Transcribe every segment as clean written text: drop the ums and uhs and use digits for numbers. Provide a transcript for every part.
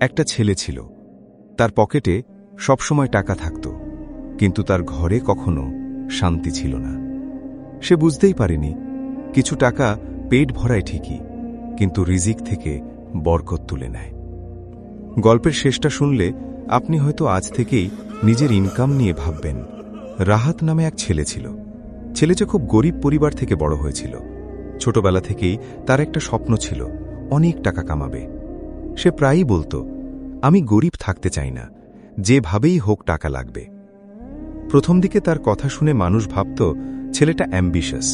একটা ছেলে ছিল, তার পকেটে সবসময় টাকা থাকত, কিন্তু তার ঘরে কখনো শান্তি ছিল না। সে বুঝতেই পারেনি কিছু টাকা পেট ভরায় ঠিকই, কিন্তু রিজিক থেকে বরকত তুলে নেয়। গল্পের শেষটা শুনলে আপনি হয়তো আজ থেকেই নিজের ইনকাম নিয়ে ভাববেন। রাহাত নামে এক ছেলে ছিল। ছেলেটা খুব গরিব পরিবার থেকে বড় হয়েছিল। ছোটবেলা থেকেই তার একটা স্বপ্ন ছিল, অনেক টাকা কামাবে। সে প্রায়ই বলতো, আমি গরিব থাকতে চাই না, যেভাবেই হোক টাকা লাগবে। প্রথম দিকে তার কথা শুনে মানুষ ভাবত ছেলেটা অ্যাম্বিশাস,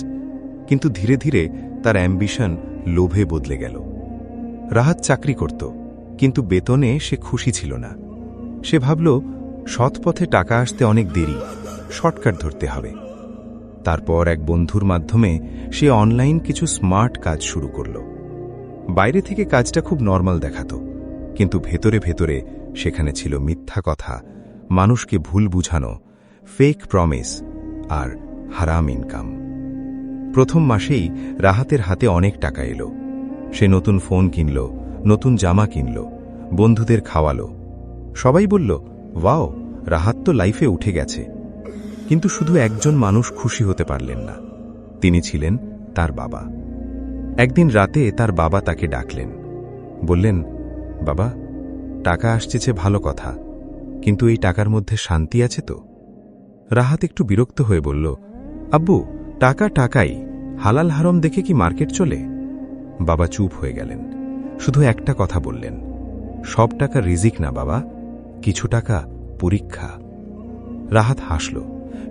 কিন্তু ধীরে ধীরে তার অ্যাম্বিশন লোভে বদলে গেল। রাহাত চাকরি করত, কিন্তু বেতনে সে খুশি ছিল না। সে ভাবল সৎ পথে টাকা আসতে অনেক দেরি, শর্টকাট ধরতে হবে। তারপর এক বন্ধুর মাধ্যমে সে অনলাইন কিছু স্মার্ট কাজ শুরু করল। বাইরে থেকে কাজটা খুব নরমাল দেখাত, কিন্তু ভেতরে ভেতরে সেখানে ছিল মিথ্যা কথা, মানুষকে ভুল বুঝানো, ফেক প্রমিস আর হারাম ইনকাম। প্রথম মাসেই রাহাতের হাতে অনেক টাকা এলো। সে নতুন ফোন কিনল, নতুন জামা কিনল, বন্ধুদের খাওয়ালো। সবাই বলল, ওয়াও, রাহাত তো লাইফে উঠে গেছে। কিন্তু শুধু একজন মানুষ খুশি হতে পারলেন না। তিনি ছিলেন তার বাবা। একদিন রাতে তার বাবা তাকে ডাকলেন, বললেন, বাবা, টাকা আসছে ভালো কথা, কিন্তু এই টাকার মধ্যে শান্তি আছে তো? রাহাত একটু বিরক্ত হয়ে বলল, আব্বু, টাকা টাকাই, হালাল হারাম দেখে কি মার্কেট চলে? বাবা চুপ হয়ে গেলেন। শুধু একটা কথা বললেন, সব টাকা রিজিক না বাবা, কিছু টাকা পরীক্ষা। রাহাত হাসল।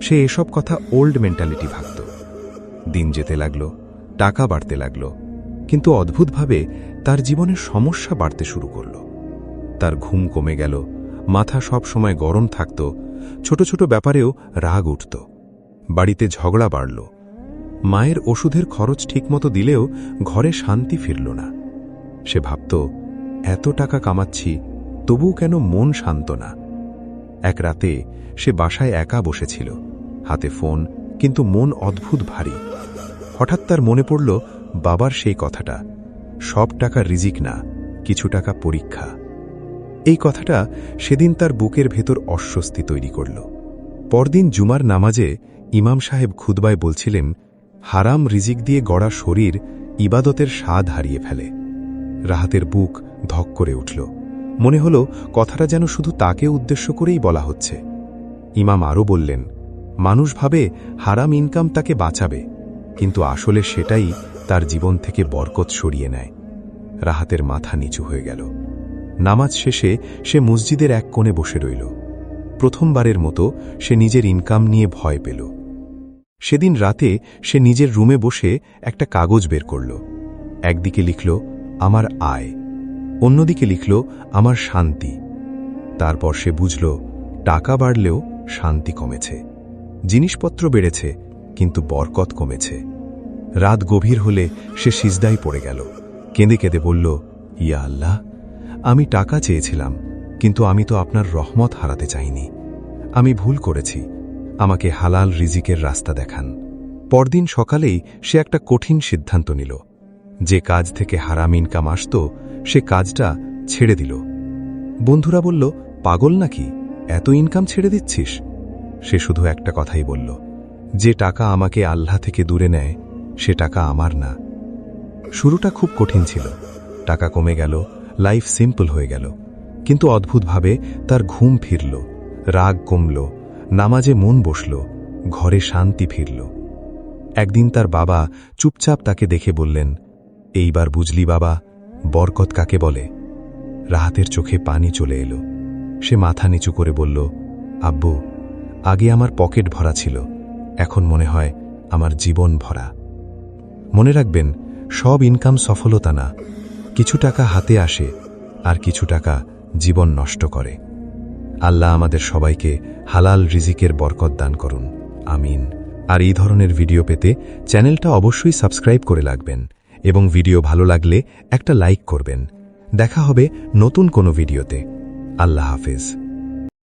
সে এসব কথা ওল্ড মেন্টালিটি ভাবত। দিন যেতে লাগল, টাকা বাড়তে লাগল, কিন্তু অদ্ভুতভাবে তার জীবনের সমস্যা বাড়তে শুরু করল। তার ঘুম কমে গেল, মাথা সব সময় গরম থাকত, ছোট ছোট ব্যাপারেও রাগ উঠত। বাড়িতে ঝগড়া বাড়ল। মায়ের ওষুধের খরচ ঠিকমতো দিলেও ঘরে শান্তি ফিরল না। সে ভাবত, এত টাকা কামাচ্ছি, তবুও কেন মন শান্ত না? এক রাতে সে বাসায় একা বসেছিল, হাতে ফোন, কিন্তু মন অদ্ভুত ভারী। হঠাৎ তার মনে পড়ল বাবার সেই কথাটা, সব টাকা রিজিক না, কিছু টাকা পরীক্ষা। এই কথাটা সেদিন তার বুকের ভেতর অস্বস্তি তৈরি করল। পরদিন জুমার নামাজে ইমাম সাহেব খুতবায় বলছিলেন, হারাম রিজিক দিয়ে গড়া শরীর ইবাদতের স্বাদ হারিয়ে ফেলে। রাহাতের বুক ধক করে উঠল। মনে হল কথাটা যেন শুধু তাকে উদ্দেশ্য করেই বলা হচ্ছে। ইমাম আরও বললেন, মানুষ ভাবে হারাম ইনকাম তাকে বাঁচাবে, কিন্তু আসলে সেটাই তার জীবন থেকে বরকত সরিয়ে নেয়। রাহাতের মাথা নিচু হয়ে গেল। নামাজ শেষে সে মসজিদের এক কোণে বসে রইল। প্রথমবারের মতো সে নিজের ইনকাম নিয়ে ভয় পেল। সেদিন রাতে সে নিজের রুমে বসে একটা কাগজ বের করল। একদিকে লিখল, আমার আয়, অন্যদিকে লিখল, আমার শান্তি। তারপর সে বুঝল, টাকা বাড়লেও শান্তি কমেছে, জিনিসপত্র বেড়েছে, কিন্তু বরকত কমেছে। রাত গভীর হলে সে সিজদায় পড়ে গেল। কেঁদে কেঁদে বলল, ইয়া আল্লাহ, আমি টাকা চেয়েছিলাম, কিন্তু আমি তো আপনার রহমত হারাতে চাইনি। আমি ভুল করেছি, আমাকে হালাল রিজিকের রাস্তা দেখান। পরদিন সকালেই সে একটা কঠিন সিদ্ধান্ত নিল। যে কাজ থেকে হারাম ইনকাম আসত, সে কাজটা ছেড়ে দিল। বন্ধুরা বলল, পাগল নাকি, এত ইনকাম ছেড়ে দিচ্ছিস? সে শুধু একটা কথাই বলল, যে টাকা আমাকে আল্লাহ থেকে দূরে নেয়, সে টাকা আমার না। শুরুটা খুব কঠিন ছিল। টাকা কমে গেল, লাইফ সিম্পল হয়ে গেল, কিন্তু অদ্ভুতভাবে তার ঘুম ফিরল, রাগ কমল, নামাজে মন বসল, ঘরে শান্তি ফিরল। একদিন তার বাবা চুপচাপ তাকে দেখে বললেন, এইবার বুঝলি বাবা, বরকত কাকে বলে? রাহাতের চোখে পানি চলে এলো। সে মাথা নিচু করে বলল, আব্বু, আগে আমার পকেট ভরা ছিল, এখন মনে হয় আমার জীবন ভরা। মনে রাখবেন, সব ইনকাম সফলতা না, কিছু টাকা হাতে আসে আর কিছু টাকা জীবন নষ্ট করে। আল্লাহ আমাদের সবাইকে হালাল রিজিকের বরকত দান করুন, আমিন। আর এই ধরনের ভিডিও পেতে চ্যানেলটা অবশ্যই সাবস্ক্রাইব করে রাখবেন এবং ভিডিও ভালো লাগলে একটা লাইক করবেন। দেখা হবে নতুন কোনো ভিডিওতে। আল্লাহ হাফেজ।